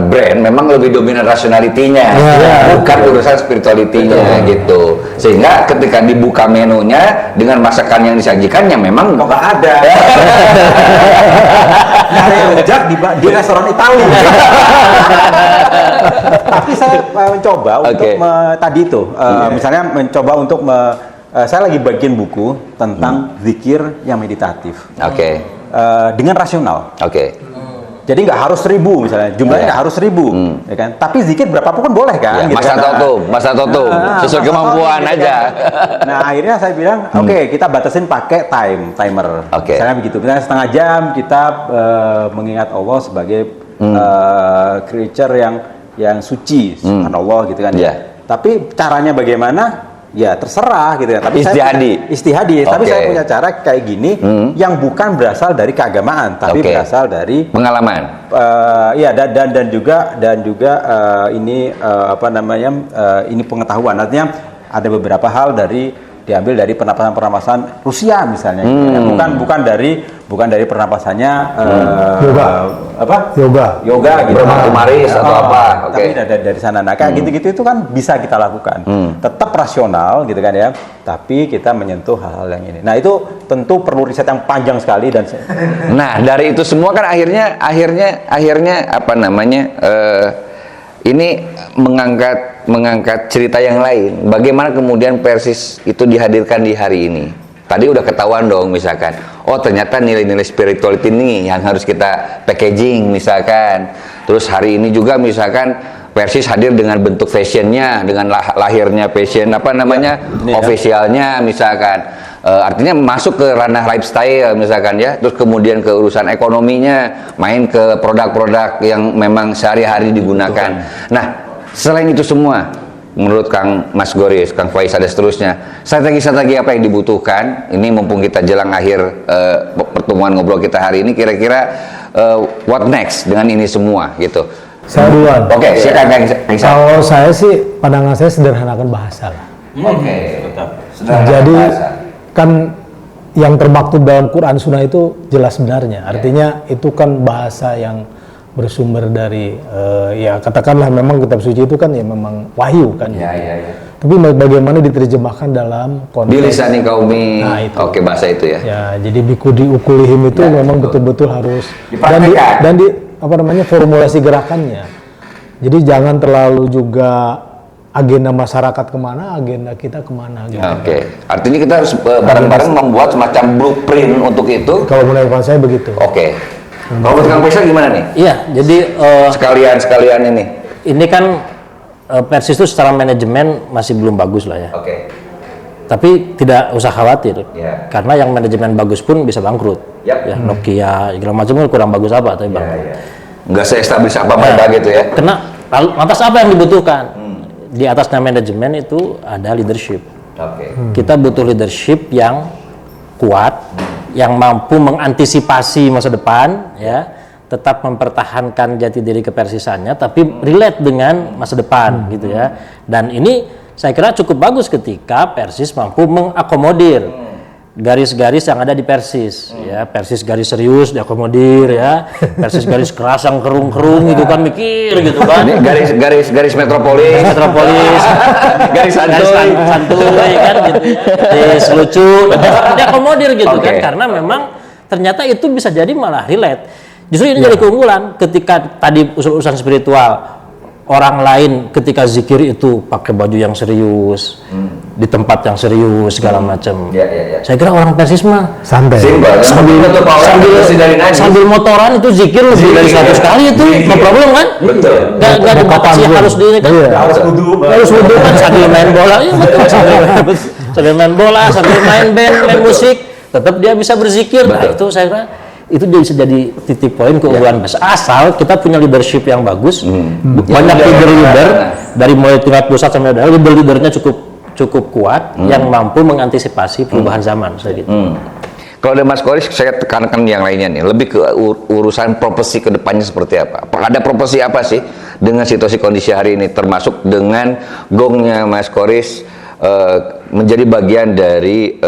brand memang lebih dominan rationality-nya, bukan urusan spirituality-nya gitu. Sehingga ketika dibuka menunya dengan masakan yang disajikannya memang kok nggak ada. Nyari rujak di restoran Italia. Tapi saya mencoba untuk tadi itu, misalnya mencoba untuk saya lagi bagian buku tentang zikir yang meditatif. Oke. Dengan rasional. Oke. Jadi nggak harus 1000 misalnya, jumlahnya nggak harus 1000, ya kan? Tapi zikir berapapun kan boleh kan? Ya, masa toto, sesuai kemampuan gitu aja. kan. Nah akhirnya saya bilang, oke, kita batasin pakai timer. Oke. Misalnya begitu, misalnya setengah jam kita mengingat Allah sebagai creature yang suci, subhanallah gitu kan Ya. ya. Tapi caranya bagaimana? Ya terserah gitu ya. Tapi Istihadi. Tapi Oke. saya punya cara kayak gini yang bukan berasal dari keagamaan, tapi Oke. berasal dari Pengalaman. ya dan juga ini apa namanya, ini pengetahuan, artinya ada beberapa hal diambil dari pernapasan Rusia misalnya, bukan dari pernapasannya yoga gitu, Brahma Kumaris atau apa. tapi Oke. dari sana. Nah kayak gitu-gitu itu kan bisa kita lakukan, tetap rasional gitu kan ya, tapi kita menyentuh hal-hal yang ini. Nah itu tentu perlu riset yang panjang sekali dan Nah, dari itu semua kan akhirnya apa namanya? Ini mengangkat cerita yang lain. Bagaimana kemudian Persis itu dihadirkan di hari ini? Tadi udah ketahuan dong, misalkan, oh ternyata nilai-nilai spirituality ini yang harus kita packaging, misalkan. Terus hari ini juga misalkan Persis hadir dengan bentuk fashionnya, dengan lahirnya fashion apa namanya, officialnya misalkan. Artinya masuk ke ranah lifestyle misalkan ya, terus kemudian ke urusan ekonominya, main ke produk-produk yang memang sehari-hari digunakan. Nah, selain itu semua, menurut Kang Mas Goris, Kang Faiz dan seterusnya, strategi-strategi apa yang dibutuhkan? Ini mumpung kita jelang akhir pertemuan ngobrol kita hari ini, kira-kira what next dengan ini semua gitu. Saya duluan. Oke, silakan Kang Ihsan. Kalau saya sih, pandangan saya sederhanakan bahasa lah. Oke. Jadi kan yang termaktub dalam Quran Sunnah itu jelas sebenarnya. Artinya itu kan bahasa yang bersumber dari ya katakanlah memang kitab suci itu kan ya memang wahyu kan. Ya. Tapi bagaimana diterjemahkan dalam konteks Bilisani qaumi. Nah, itu. Oke, bahasa itu ya. Ya, jadi bikudi ukulihim itu memang betul-betul harus Dipraktikkan. dan di apa namanya formulasi gerakannya. Jadi jangan terlalu juga agenda masyarakat kemana, agenda kita kemana gitu. Oke. Artinya kita harus bareng-bareng membuat semacam blueprint untuk itu. Kalau menurut saya begitu. Oke. Kalau buat Kang Faisal gimana nih? Iya, jadi Sekalian ini. ini kan Persis itu secara manajemen masih belum bagus lah ya. Oke. Tapi tidak usah khawatir, Ya. karena yang manajemen bagus pun bisa bangkrut. Yap. Ya, Nokia segala macam kan kurang bagus apa, tapi bangkrut. Nggak seestabil apa mereka gitu ya. Karena lantas apa yang dibutuhkan? Di atasnya manajemen itu ada leadership. Oke. Kita butuh leadership yang kuat, yang mampu mengantisipasi masa depan, ya, tetap mempertahankan jati diri kepersisannya, tapi relate dengan masa depan, gitu ya. Dan ini saya kira cukup bagus ketika Persis mampu mengakomodir garis-garis yang ada di Persis, ya. Persis garis serius diakomodir, ya. Persis garis keras yang kerung-kerung gitu kan, mikir gitu kan. Ini garis metropolis. garis santuy. santuy kan gitu, lucu, diakomodir gitu Oke. kan, karena memang ternyata itu bisa jadi malah relate. Justru ini jadi keunggulan ketika tadi urusan spiritual. Orang lain ketika zikir itu pakai baju yang serius, di tempat yang serius segala macam. Ya. Saya kira orang Persis mah Santai. Simpel. sambil motoran itu zikir lebih dari 100 kali itu, no problem kan? Betul. Gak dibatasi harus di ini kan? Harus Harus kan sambil main bola, iya betul, sambil main bola, sambil main band, main musik, tetap dia bisa berzikir. Nah, itu saya kira itu bisa jadi titik poin keunggulan besar. Asal kita punya leadership yang bagus, banyak leader dari mulai tingkat pusat sampai daerah, leadernya cukup kuat yang mampu mengantisipasi perubahan zaman, saya gitu. Kalau ada Mas Koris, saya tekankan yang lainnya nih, lebih ke urusan propesi ke depannya seperti apa. Ada propesi apa sih dengan situasi kondisi hari ini, termasuk dengan gongnya Mas Koris menjadi bagian dari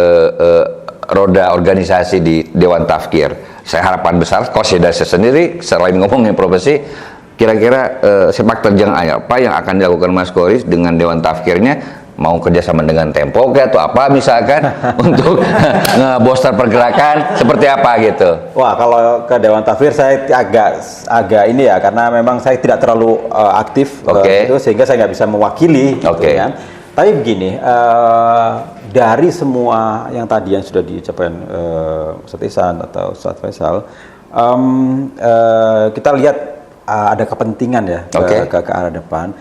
roda organisasi di Dewan Tafkir. Saya harapan besar, Kosida sendiri selain ngomongin profesi, kira-kira sepak terjang apa yang akan dilakukan Mas Koris dengan Dewan Tafkirnya, mau kerjasama dengan Tempo atau apa misalkan untuk nge-booster pergerakan seperti apa gitu. Wah, kalau ke Dewan Tafkir saya agak ini ya, karena memang saya tidak terlalu aktif itu, sehingga saya nggak bisa mewakili. Gitu, kan. Tapi begini, dari semua yang tadi yang sudah diucapkan Ustadz Ihsan atau Ustadz Faisal, kita lihat ada kepentingan ya ke arah depan.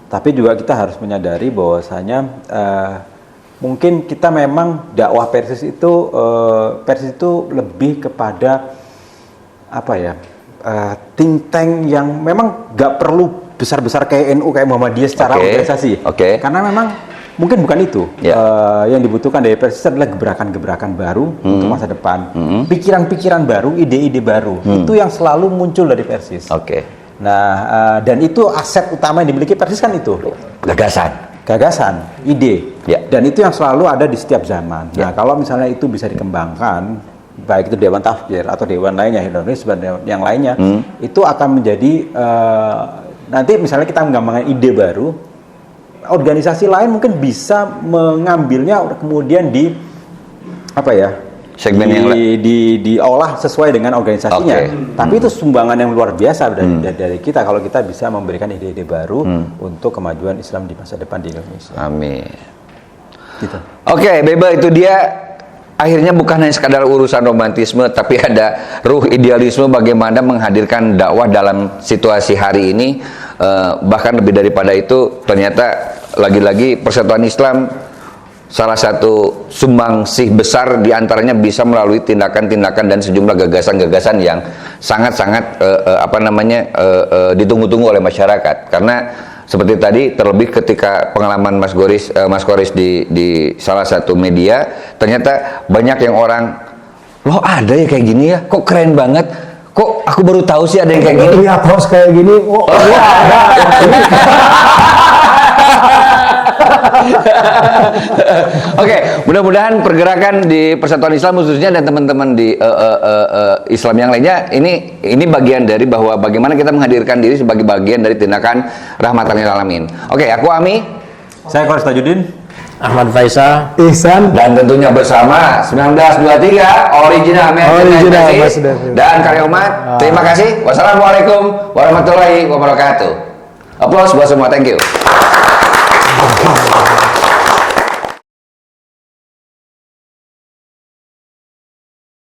Tapi juga kita harus menyadari bahwasanya mungkin kita memang dakwah Persis itu lebih kepada apa ya, think tank yang memang nggak perlu besar-besar kayak NU, kayak Muhammadiyah secara organisasi. Karena memang mungkin bukan itu. Yang dibutuhkan dari Persis adalah gebrakan-gebrakan baru untuk masa depan, pikiran-pikiran baru, ide-ide baru. Itu yang selalu muncul dari Persis. Nah, dan itu aset utama yang dimiliki Persis kan itu. Gagasan, ide. Dan itu yang selalu ada di setiap zaman. Nah, kalau misalnya itu bisa dikembangkan, baik itu Dewan Tafkir atau Dewan lainnya, Indonesia yang lainnya, itu akan menjadi nanti misalnya kita mengembangkan ide baru, organisasi lain mungkin bisa mengambilnya kemudian di apa ya, segmen yang diolah sesuai dengan organisasinya. Tapi itu sumbangan yang luar biasa dari kita kalau kita bisa memberikan ide-ide baru untuk kemajuan Islam di masa depan di Indonesia. Amin. Gitu. Oke, Beba, itu dia. Akhirnya bukan hanya sekadar urusan romantisme, tapi ada ruh idealisme bagaimana menghadirkan dakwah dalam situasi hari ini. Bahkan lebih daripada itu, ternyata lagi-lagi Persatuan Islam salah satu sumbangsih besar diantaranya bisa melalui tindakan-tindakan dan sejumlah gagasan-gagasan yang sangat-sangat ditunggu-tunggu oleh masyarakat. Karena seperti tadi, terlebih ketika pengalaman Mas Koris di salah satu media, ternyata banyak yang orang, loh ada ya kayak gini ya, kok keren banget, kok kok aku baru tahu sih ada yang kayak gini. Lihat host kayak gini, oh iya. Oke, mudah-mudahan pergerakan di Persatuan Islam khususnya dan teman-teman di Islam yang lainnya ini bagian dari bahwa bagaimana kita menghadirkan diri sebagai bagian dari tindakan rahmatan lil alamin. Oke, aku Ami, Saya Koris Tajuddin. Ahmad Faisal. Ihsan. dan tentunya bersama 1923 Original Original Merchandise dan Karya Umat. Terima kasih. Wassalamualaikum warahmatullahi wabarakatuh. Applause buat semua. Thank you.